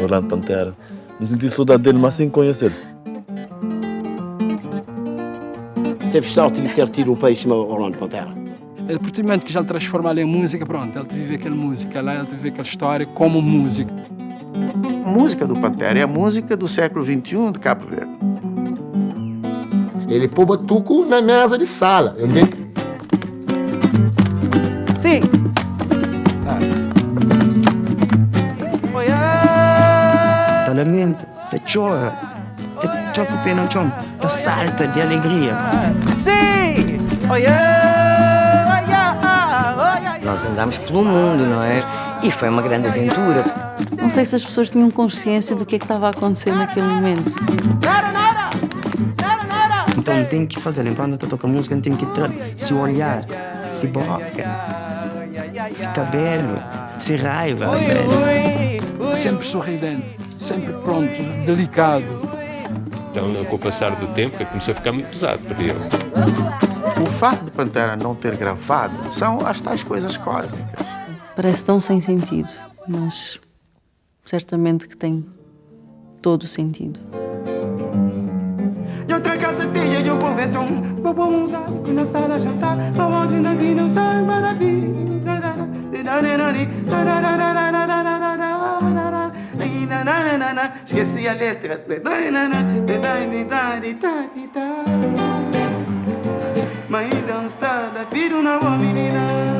Orlando Pantera. Não senti saudade dele, mas sem conhecer. Teve sorte de ter tido um país como Orlando Pantera. É por momento que já ele transforma ali em música, pronto, ele vive aquela música lá, ele vive aquela história como música. A música do Pantera é a música do século XXI de Cabo Verde. Ele pôs batuco na mesa de sala. Sim! Talamente, se chora, te toca o pé no chão, te salta de alegria. Sim! Nós andamos pelo mundo, não é? E foi uma grande aventura. Não sei se as pessoas tinham consciência do que é que estava a acontecer naquele momento. Então tem que fazer, enquanto tu toca música, tem que ter se olhar, se boca, se cabelo, se raiva, sério. Sempre sorridente, sempre pronto, delicado. Então, com o passar do tempo, começou a ficar muito pesado para ele. O fato de Pantera não ter gravado são as tais coisas cósmicas. Parece tão sem sentido, mas certamente que tem todo o sentido. Eu tranco a cerveja de um bovetão, vamos usar na sala jantar, vamos não sai maravilha. Esqueci a letra. Mas não está, vira uma menina.